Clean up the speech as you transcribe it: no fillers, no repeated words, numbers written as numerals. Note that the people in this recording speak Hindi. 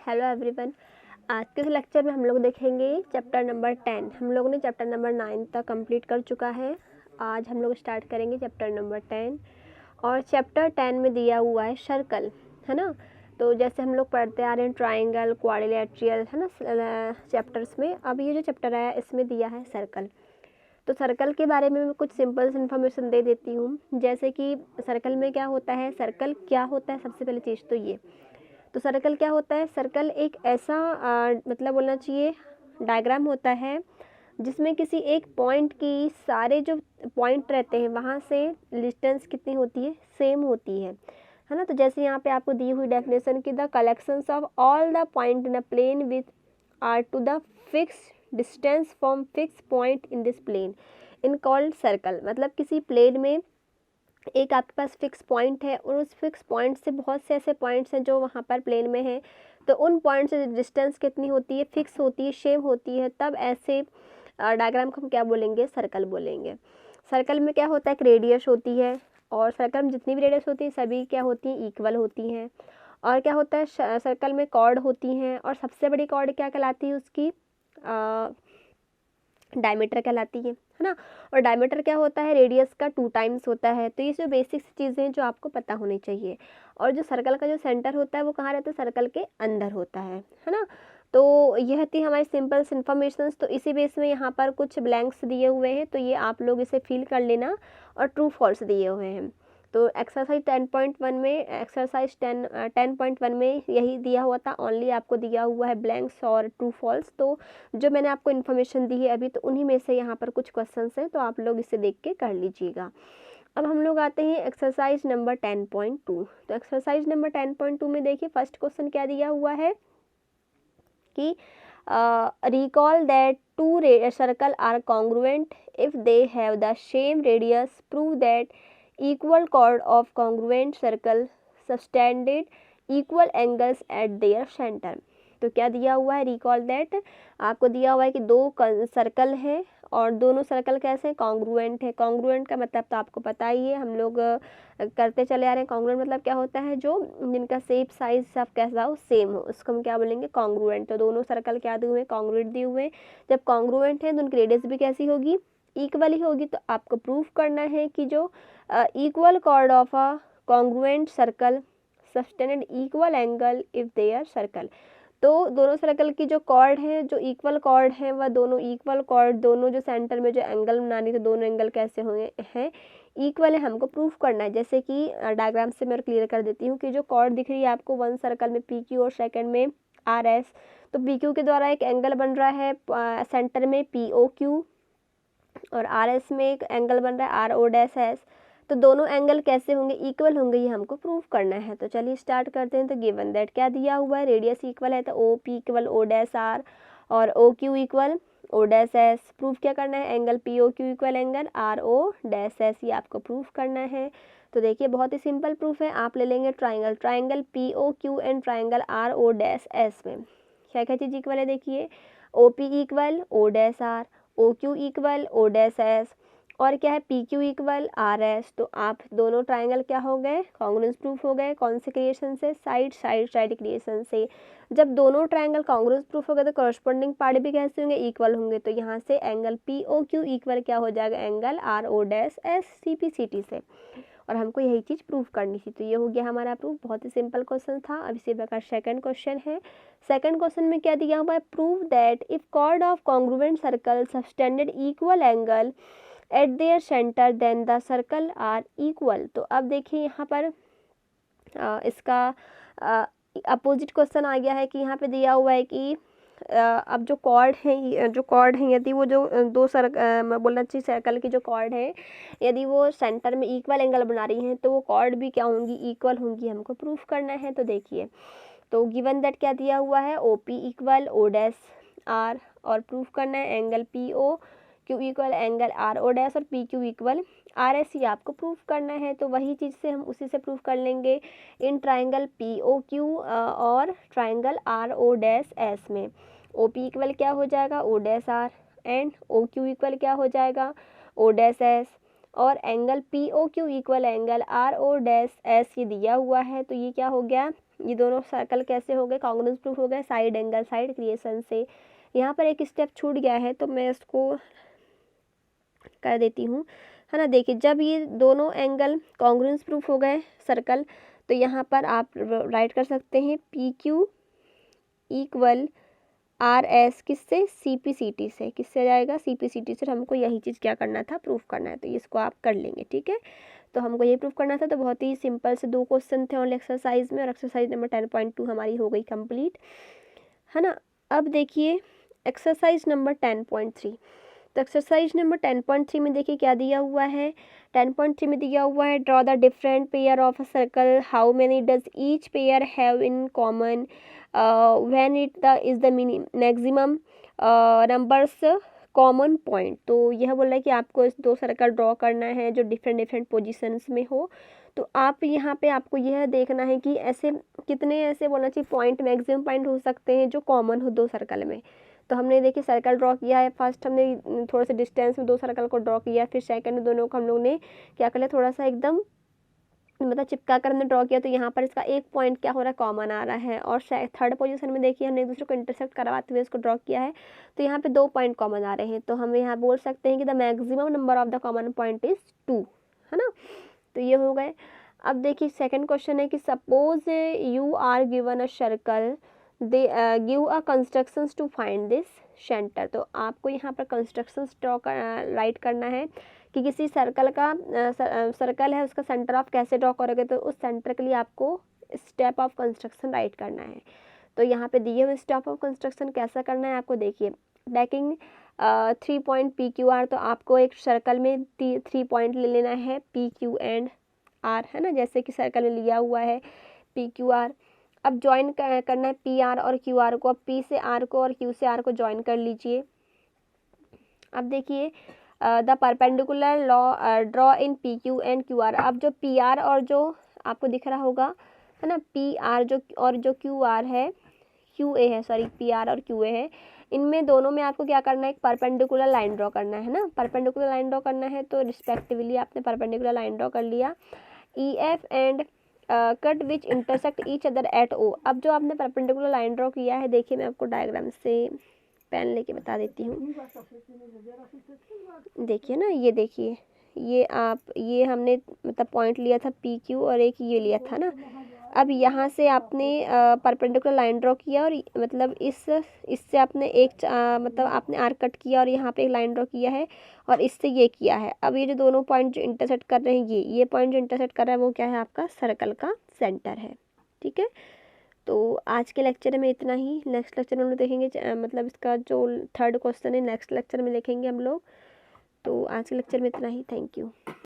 Hello everyone. आज के इस लेक्चर में हम लोग देखेंगे चैप्टर नंबर 10। हम लोगों ने चैप्टर नंबर 9 तक कंप्लीट कर चुका है। आज हम लोग स्टार्ट करेंगे चैप्टर नंबर 10 और चैप्टर 10 में दिया हुआ है सर्कल, है ना। तो जैसे हम लोग पढ़ते आ रहे हैं ट्राइंगल, क्वाड्रिलेटरल, है ना चैप्टर्स में। अब ये जो चैप्टर है इसमें दिया है सर्कल। तो सर्कल के बारे में मैं कुछ सिंपल इन्फॉर्मेशन दे देती हूँ, जैसे कि सर्कल में क्या होता है, सर्कल क्या होता है। सबसे पहली चीज़ तो ये, तो सर्कल क्या होता है। सर्कल एक ऐसा मतलब बोलना चाहिए डायग्राम होता है जिसमें किसी एक पॉइंट की सारे जो पॉइंट रहते हैं वहाँ से डिस्टेंस कितनी होती है, सेम होती है ना। तो जैसे यहाँ पे आपको दी हुई डेफिनेशन की, the collections of all the point in a plane with are to the fix distance from fix point in this plane in called circle. मतलब किसी प्लेन में एक आपके पास फिक्स पॉइंट है और उस फिक्स पॉइंट से बहुत से ऐसे पॉइंट्स हैं जो वहाँ पर प्लेन में हैं, तो उन पॉइंट से डिस्टेंस कितनी होती है, फिक्स होती है, सेम होती है, तब ऐसे डायग्राम को हम क्या बोलेंगे, सर्कल बोलेंगे। सर्कल में क्या होता है, एक रेडियस होती है और सर्कल में जितनी भी रेडियस होती है सभी क्या होती हैं, इक्वल होती हैं। और क्या होता है, सर्कल में कॉर्ड होती हैं और सबसे बड़ी कॉर्ड क्या कहलाती है, उसकी डायमीटर कहलाती है ना। और डायमीटर क्या होता है, रेडियस का 2 टाइम्स होता है। तो ये जो बेसिक चीज़ें हैं जो आपको पता होनी चाहिए। और जो सर्कल का जो सेंटर होता है वो कहाँ रहता है, सर्कल के अंदर होता है ना। तो यह थी हमारी सिंपल इन्फॉर्मेशन। तो इसी बेस में यहाँ पर कुछ ब्लैंक्स दिए हुए हैं, तो ये आप लोग इसे फिल कर लेना। और ट्रू फॉल्स दिए हुए हैं। तो एक्सरसाइज 10.1 में, एक्सरसाइज 10.1 में यही दिया हुआ था, ओनली आपको दिया हुआ है ब्लैंक्स और ट्रू फॉल्स। तो जो मैंने आपको इन्फॉर्मेशन दी है अभी, तो उन्हीं में से यहाँ पर कुछ क्वेश्चंस हैं, तो आप लोग इसे देख के कर लीजिएगा। अब हम लोग आते हैं एक्सरसाइज नंबर 10.2। तो एक्सरसाइज नंबर 10.2 में देखिए फर्स्ट क्वेश्चन क्या दिया हुआ है कि recall that two circle are congruent if they have the same radius. Prove that equal chord of congruent circle subtended equal angles at their center. तो क्या दिया हुआ है, रिकॉल दैट आपको दिया हुआ है कि दो सर्कल है और दोनों सर्कल कैसे, कॉन्ग्रुएंट है। कॉन्ग्रुएंट का मतलब तो आपको पता ही है, हम लोग करते चले आ रहे हैं। कॉन्ग्रुएंट मतलब क्या होता है, जो जिनका शेप साइज सब कैसा हो, सेम हो, उसको हम क्या बोलेंगे, कॉन्ग्रुएंट। तो दोनों सर्कल क्या दिए हुए हैं, कॉन्ग्रुएंट दिए हुए हैं। जब कॉन्ग्रुएंट है तो उनकी रेडियस भी कैसी होगी, इक्वल ही होगी। तो आपको प्रूफ करना है कि जो equal chord of a congruent circle sustained equal angle if there circle. तो दोनों सर्कल की जो कॉर्ड है, जो इक्वल कॉर्ड है, वह दोनों इक्वल कॉर्ड, दोनों जो सेंटर में जो एंगल बनानी, तो दोनों एंगल कैसे होंगे, हैं इक्वल है, हमको प्रूफ करना है। जैसे कि डायग्राम से मैं क्लियर कर देती हूँ कि जो कॉर्ड दिख रही है आपको, वन सर्कल में पी क्यू और सेकंड में आर एस। तो पी क्यू के द्वारा एक एंगल बन रहा है सेंटर में पी ओ क्यू, और आर एस में एक एंगल बन रहा है आर ओ डैश एस। तो दोनों एंगल कैसे होंगे, इक्वल होंगे, ये हमको प्रूफ करना है। तो चलिए स्टार्ट करते हैं। तो गिवन दैट क्या दिया हुआ है, रेडियस इक्वल है, तो O P equal O dash R और O Q equal O dash S. Proof क्या करना है, angle P O Q equal angle R O dash S, ये आपको प्रूफ करना है। तो देखिए बहुत ही सिंपल प्रूफ है। आप ले लेंगे triangle, triangle P O Q and triangle R O dash S में क्या क्या चीज़ इक्वल है, देखिए O P equal O dash R, O Q equal O dash S, और क्या है P Q equal R S. तो आप दोनों ट्राइंगल क्या हो गए, कॉन्ग्रुएंस प्रूफ हो गए। कौन से क्रिएशन से, साइड क्रिएशन से। जब दोनों ट्राइंगल कॉन्ग्रुएंस प्रूफ हो गए तो कॉरस्पॉन्डिंग पार्ट भी कैसे होंगे, इक्वल होंगे। तो यहाँ से angle P O Q equal क्या हो जाएगा, angle R O dash S C P C T से। और हमको यही चीज़ प्रूफ करनी थी। तो ये हो गया हमारा प्रूफ, बहुत ही सिंपल क्वेश्चन था। अब इसी प्रकार सेकंड क्वेश्चन है। सेकंड क्वेश्चन में क्या दिया हुआ है, prove that if chord of congruent circle subtended equal angle at their centre then the circle are equal. तो अब देखिए यहाँ पर इसका अपोजिट क्वेश्चन आ गया है कि यहाँ पे दिया हुआ है कि अब जो कॉर्ड है यदि वो जो दो बोलना चाहिए सर्कल की जो कॉर्ड है, यदि वो सेंटर में इक्वल एंगल बना रही हैं तो वो कॉर्ड भी क्या होंगी, इक्वल होंगी, हमको प्रूफ करना है। तो देखिए, तो गिवन दैट क्या दिया हुआ है, O P equal O dash R, और प्रूफ करना है angle P O Q equal angle R O dash और P Q equal R S, ये आपको प्रूफ करना है। तो वही चीज़ से हम उसी से प्रूफ कर लेंगे इन ट्राइंगल पी ओ क्यू और triangle R O dash S में। ओ पी इक्वल क्या हो जाएगा, O dash R, and O Q equal क्या हो जाएगा, ओ डैश एस, और angle P O Q equal angle R O dash S ये दिया हुआ है। तो ये क्या हो गया, ये दोनों सर्कल कैसे हो गए, कॉन्ग्रुएंस प्रूफ हो गए साइड एंगल साइड क्रिएशन से। यहाँ पर एक स्टेप छूट गया है तो मैं इसको कर देती हूँ, है ना। देखिए जब ये दोनों एंगल कॉन्ग्रुएंस प्रूफ हो गए सर्कल, तो यहाँ पर आप राइट कर सकते हैं P Q equal R S, किससे, सी पी सी टी से। किससे जाएगा, सी पी सी टी से। हमको यही चीज़ क्या करना था, प्रूफ करना है, तो इसको आप कर लेंगे, ठीक है। तो हमको ये प्रूफ करना था, तो बहुत ही सिंपल से 2 क्वेश्चन थे ऑनली एक्सरसाइज में, और एक्सरसाइज नंबर 10.2 हमारी हो गई कंप्लीट, है ना। अब देखिए एक्सरसाइज नंबर 10.3। तो एक्सरसाइज नंबर 10.3 में देखिए क्या दिया हुआ है। 10.3 में दिया हुआ है draw the different pair of a circle, how many does each pair have in common, when it the is the maximum numbers common point. तो यह बोल रहा है कि आपको इस 2 सर्कल ड्रॉ करना है जो डिफरेंट पोजीशंस में हो। तो आप यहाँ पे आपको यह देखना है कि ऐसे कितने ऐसे बोलना चाहिए पॉइंट, मैक्सिमम पॉइंट हो सकते हैं जो कॉमन हो 2 सर्कल में। तो हमने देखिए सर्कल ड्रॉ किया है, फर्स्ट हमने थोड़ा सा डिस्टेंस में 2 सर्कल को ड्रॉ किया, फिर सेकंड दोनों को हम लोग ने क्या कर लिया, थोड़ा सा एकदम मतलब चिपका कर हमने ड्रॉ किया। तो यहाँ पर इसका एक पॉइंट क्या हो रहा है, कॉमन आ रहा है। और थर्ड पोजीशन में देखिए हमने एक दूसरे को इंटरसेक्ट करवाते हुए इसको ड्रॉ किया है, तो यहाँ पे 2 पॉइंट कॉमन आ रहे हैं। तो हम यहाँ बोल सकते हैं कि the maximum number of the common point is 2, है ना। तो ये हो गए। अब देखिए सेकंड क्वेश्चन है कि suppose you are given a circle, they give a constructions to find this centre. तो आपको यहाँ पर कंस्ट्रक्शंस ड्रॉ राइट करना है कि किसी सर्कल का सर्कल है उसका सेंटर ऑफ कैसे ड्रॉ करोगे, तो उस सेंटर के लिए आपको स्टेप ऑफ कंस्ट्रक्शन राइट करना है। तो यहाँ पे दिए हुए स्टेप ऑफ कंस्ट्रक्शन कैसा करना है आपको, देखिए tacking 3 point P Q R. तो आपको एक सर्कल में 3 पॉइंट ले लेना है पी क्यू एंड आर, है ना, जैसे कि सर्कल में लिया हुआ है पी क्यू आर। अब ज्वाइन करना है पी आर और क्यू आर को। अब पी से आर को और क्यू से आर को ज्वाइन कर लीजिए। अब देखिए the perpendicular draw in P Q and Q R. अब जो पी आर और जो आपको दिख रहा होगा, है ना, पी आर जो और जो क्यू आर है, क्यू ए है, सॉरी पी आर और क्यू ए है, इनमें दोनों में आपको क्या करना है, एक परपेंडिकुलर लाइन ड्रॉ करना है ना। परपेंडिकुलर लाइन ड्रॉ करना है तो रिस्पेक्टिवली आपने परपेंडिकुलर लाइन ड्रॉ कर लिया। E F and cut which intersect each other at O. अब जो आपने परपेंडिकुलर लाइन ड्रॉ किया है, देखिए मैं आपको डायग्राम से पेन लेके बता देती हूँ। देखिए ना, ये देखिए ये हमने मतलब पॉइंट लिया था पी क्यू और एक ये लिया था ना। अब यहाँ से आपने परपेंडिकुलर लाइन ड्रॉ किया और मतलब इससे आपने एक मतलब आपने आर्क कट किया और यहाँ पे एक लाइन ड्रॉ किया है और इससे ये किया है। अब ये जो दोनों पॉइंट जो इंटरसेक्ट कर रहे हैं, ये पॉइंट जो इंटरसेक्ट कर रहा है वो क्या है, आपका सर्कल का सेंटर है, ठीक है। तो आज के लेक्चर में इतना ही। नेक्स्ट लेक्चर में हम लोग देखेंगे मतलब इसका जो थर्ड क्वेश्चन है नेक्स्ट लेक्चर में देखेंगे हम लोग। तो आज के लेक्चर में इतना ही। Thank you.